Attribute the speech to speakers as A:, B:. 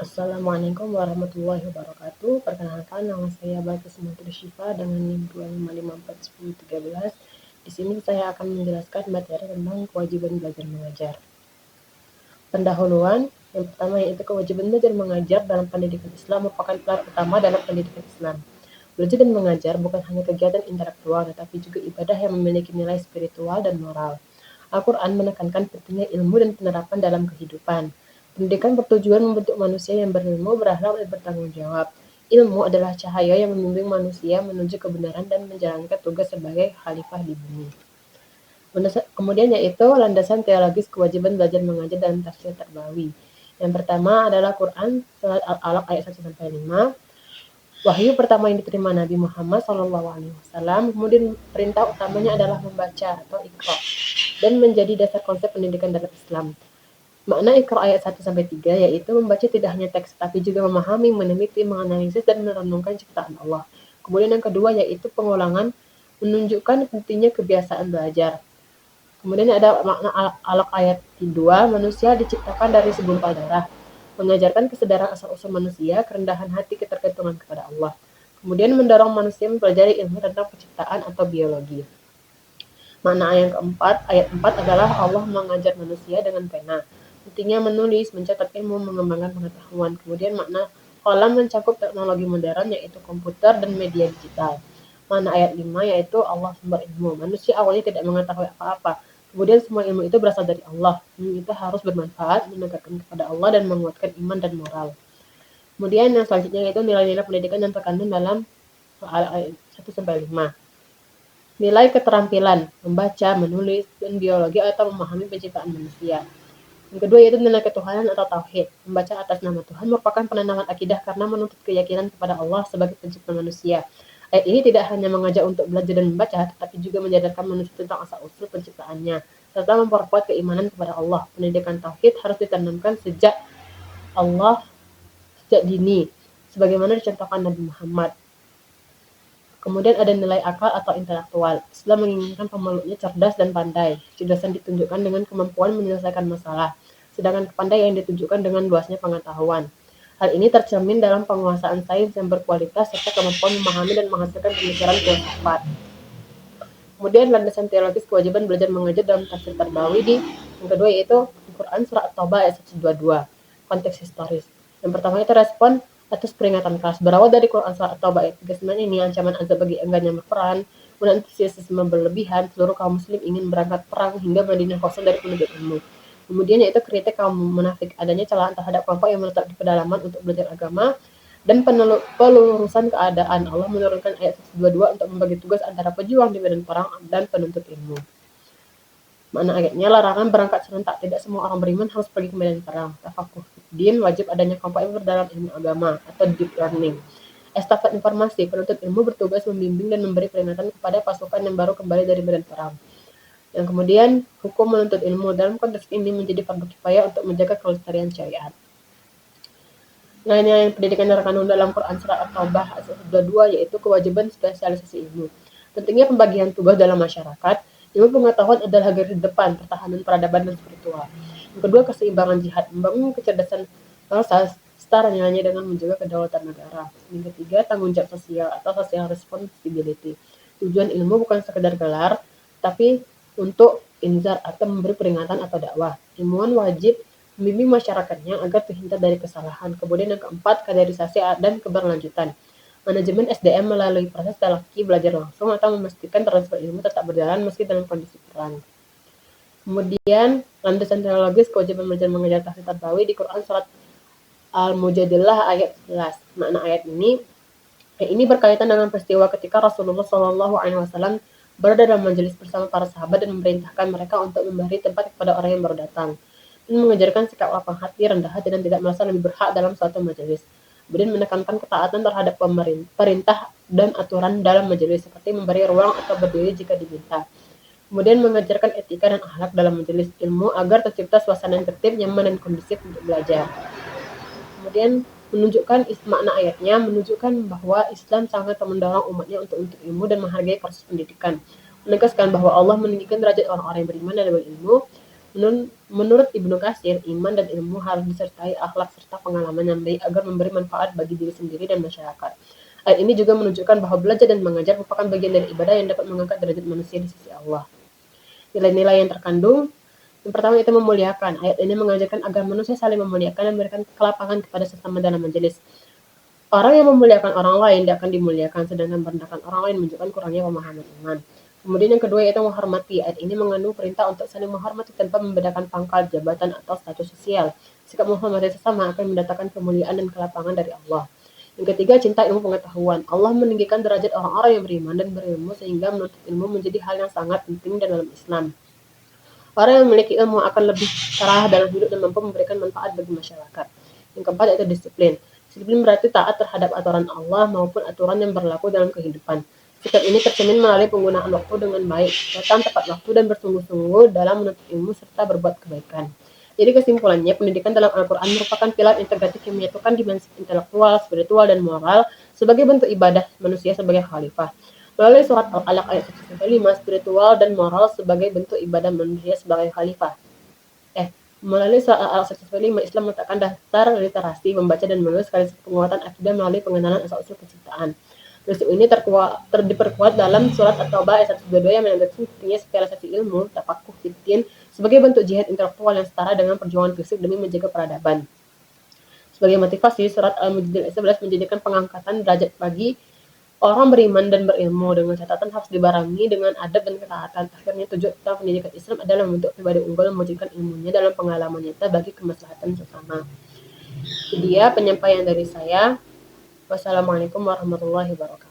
A: Assalamualaikum warahmatullahi wabarakatuh. Perkenalkan, nama saya Balkis Matur Syifa dengan NIM 2554113. Di sini saya akan menjelaskan materi tentang kewajiban belajar mengajar. Pendahuluan yang pertama yaitu kewajiban belajar mengajar dalam pendidikan Islam merupakan pilar utama dalam pendidikan Islam. Belajar dan mengajar bukan hanya kegiatan intelektual, tetapi juga ibadah yang memiliki nilai spiritual dan moral. Al-Quran menekankan pentingnya ilmu dan penerapan dalam kehidupan. Pendidikan bertujuan membentuk manusia yang berilmu, berakhlak, dan bertanggung jawab. Ilmu adalah cahaya yang membimbing manusia menuju kebenaran dan menjalankan tugas sebagai khalifah di bumi. Kemudian yaitu landasan teologis kewajiban belajar mengajar dalam tafsir Tarbawi. Yang pertama adalah Quran surat Al-Alaq ayat 1-5. Wahyu pertama yang diterima Nabi Muhammad SAW. Kemudian perintah utamanya adalah membaca atau Iqra dan menjadi dasar konsep pendidikan dalam Islam. Makna Iqra ayat 1-3 yaitu membaca tidak hanya teks tapi juga memahami, meneliti, menganalisis dan merenungkan ciptaan Allah. Kemudian yang kedua yaitu pengulangan, menunjukkan pentingnya kebiasaan belajar. Kemudian ada makna Alaq ayat 2, manusia diciptakan dari segumpal darah, mengajarkan kesadaran asal-usul manusia, kerendahan hati, ketergantungan kepada Allah. Kemudian mendorong manusia mempelajari ilmu tentang penciptaan atau biologi. Makna ayat 4 adalah Allah mengajar manusia dengan pena. Pentingnya menulis, mencatat ilmu, mengembangkan pengetahuan. Kemudian makna qalam mencakup teknologi modern yaitu komputer dan media digital. Makna ayat 5 yaitu Allah sumber ilmu. Manusia awalnya tidak mengetahui apa-apa. Kemudian semua ilmu itu berasal dari Allah. Ilmu itu harus bermanfaat, menegakkan kepada Allah dan menguatkan iman dan moral. Kemudian yang selanjutnya yaitu nilai-nilai pendidikan yang terkandung dalam ayat 1-5. Nilai keterampilan, membaca, menulis, dan biologi atau memahami penciptaan manusia. Yang kedua yaitu nilai ketuhanan atau tauhid. Membaca atas nama Tuhan merupakan penanaman akidah karena menuntut keyakinan kepada Allah sebagai pencipta manusia. Ayat ini tidak hanya mengajak untuk belajar dan membaca, tetapi juga menyadarkan manusia tentang asal-usul penciptaannya, serta memperkuat keimanan kepada Allah. Pendidikan tauhid harus ditanamkan sejak dini, sebagaimana dicontohkan Nabi Muhammad. Kemudian ada nilai akal atau intelektual. Islam menginginkan pemeluknya cerdas dan pandai. Kecerdasan ditunjukkan dengan kemampuan menyelesaikan masalah, sedangkan kepandaian ditunjukkan dengan luasnya pengetahuan. Hal ini tercermin dalam penguasaan sains yang berkualitas serta kemampuan memahami dan menghasilkan pemikiran filsafat. Kemudian landasan teologis kewajiban belajar mengajar dalam tafsir Tarbawi yang kedua yaitu Al-Quran surat At-Taubah ayat 122. Konteks historis. Yang pertama itu respon atas peringatan keras. Berawal dari Quran surat At-Taubah ayat 39 ini ancaman azab bagi enggannya berperang, kemudian antusiasme berlebihan, seluruh kaum muslim ingin berangkat perang hingga Madinah kosong dari penuntut ilmu. Kemudian yaitu kritik kaum munafik, adanya celaan terhadap kelompok yang menetap di pedalaman untuk belajar agama, dan pelurusan keadaan. Allah menurunkan ayat 122 untuk membagi tugas antara pejuang di medan perang dan penuntut ilmu. Makna ayatnya larangan berangkat serentak, tidak semua orang beriman harus pergi ke medan perang. Tafakuh din, wajib adanya kelompok yang berdalam ilmu agama atau deep learning. Estafet informasi, penuntut ilmu bertugas membimbing dan memberi peringatan kepada pasukan yang baru kembali dari medan perang. Yang kemudian, hukum menuntut ilmu dalam konteks ini menjadi fardu kifayah untuk menjaga kelestarian syariat. Lainnya yang pendidikan terkandung dalam Quran surat At-Taubah ayat 22 yaitu kewajiban spesialisasi ilmu. Pentingnya pembagian tugas dalam masyarakat. Ilmu pengetahuan adalah garis depan pertahanan peradaban dan spiritual. Yang kedua, keseimbangan jihad, membangun kecerdasan bangsa setara nilainya dengan menjaga kedaulatan negara. Yang ketiga, tanggung jawab sosial atau social responsibility. Tujuan ilmu bukan sekedar gelar, tapi untuk inzar atau memberi peringatan atau dakwah. Ilmuwan wajib membimbing masyarakatnya agar terhindar dari kesalahan. Kemudian yang keempat, kaderisasi dan keberlanjutan. Manajemen SDM melalui proses talaki belajar langsung atau memastikan transfer ilmu tetap berjalan meski dalam kondisi perang. Kemudian, landasan teologis kewajiban belajar mengajar tafsir Tarbawi di Quran surat Al-Mujadilah ayat 11. Makna ayat ini berkaitan dengan peristiwa ketika Rasulullah SAW berada dalam majelis bersama para sahabat dan memerintahkan mereka untuk memberi tempat kepada orang yang baru datang, dan mengajarkan sikap lapang hati, rendah hati, dan tidak merasa lebih berhak dalam suatu majelis. Kemudian menekankan ketaatan terhadap perintah dan aturan dalam majelis, seperti memberi ruang atau berdiri jika diminta. Kemudian mengajarkan etika dan akhlak dalam majelis ilmu agar tercipta suasana yang tertib, nyaman, dan kondusif untuk belajar. Kemudian menunjukkan makna ayatnya menunjukkan bahwa Islam sangat mendorong umatnya untuk ilmu dan menghargai proses pendidikan, menegaskan bahwa Allah meninggikan derajat orang-orang yang beriman dan berilmu, Menurut Ibnu Katsir, iman dan ilmu harus disertai akhlak serta pengalaman yang baik agar memberi manfaat bagi diri sendiri dan masyarakat. Ayat ini juga menunjukkan bahwa belajar dan mengajar merupakan bagian dari ibadah yang dapat mengangkat derajat manusia di sisi Allah. Nilai-nilai yang terkandung, yang pertama itu memuliakan. Ayat ini mengajarkan agar manusia saling memuliakan dan memberikan kelapangan kepada sesama dalam majelis. Orang yang memuliakan orang lain tidak akan dimuliakan, sedangkan merendahkan orang lain menunjukkan kurangnya pemahaman iman. Kemudian yang kedua yaitu menghormati. Ayat ini mengandung perintah untuk saling menghormati tanpa membedakan pangkat, jabatan, atau status sosial. Sikap menghormati sesama akan mendatangkan kemuliaan dan kelapangan dari Allah. Yang ketiga, cinta ilmu pengetahuan. Allah meninggikan derajat orang-orang yang beriman dan berilmu sehingga menuntut ilmu menjadi hal yang sangat penting dalam Islam. Orang yang memiliki ilmu akan lebih cerah dalam hidup dan mampu memberikan manfaat bagi masyarakat. Yang keempat yaitu disiplin. Disiplin berarti taat terhadap aturan Allah maupun aturan yang berlaku dalam kehidupan. Sikap ini tercermin melalui penggunaan waktu dengan baik, datang tepat waktu dan bersungguh-sungguh dalam menuntut ilmu serta berbuat kebaikan. Jadi kesimpulannya, pendidikan dalam Al-Quran merupakan pilar integratif yang menyatukan dimensi intelektual, spiritual, dan moral sebagai bentuk ibadah manusia sebagai khalifah. Melalui surat Al-Alaq ayat 1-5, spiritual dan moral sebagai bentuk ibadah manusia sebagai khalifah. Melalui surat Al-Alaq 1-5, Islam meletakkan dasar literasi, membaca dan menulis sekaligus penguatan akidah melalui pengenalan asal-usul penciptaan. Prinsip ini diperkuat dalam surat At-Taubah ayat 122 yang menegaskan pentingnya spesialisasi ilmu, tafakuh fiddin, sebagai bentuk jihad intelektual yang setara dengan perjuangan fisik demi menjaga peradaban. Sebagai motivasi, surat Al-Mujadilah 11 menjadikan pengangkatan derajat bagi orang beriman dan berilmu, dengan catatan harus dibarengi dengan adab dan ketaatan. Akhirnya tujuan utama pendidikan Islam adalah membentuk pribadi unggul yang mewujudkan ilmunya dalam pengalaman nyata bagi kemaslahatan sesama. Itu dia penyampaian dari saya. Wassalamualaikum warahmatullahi wabarakatuh.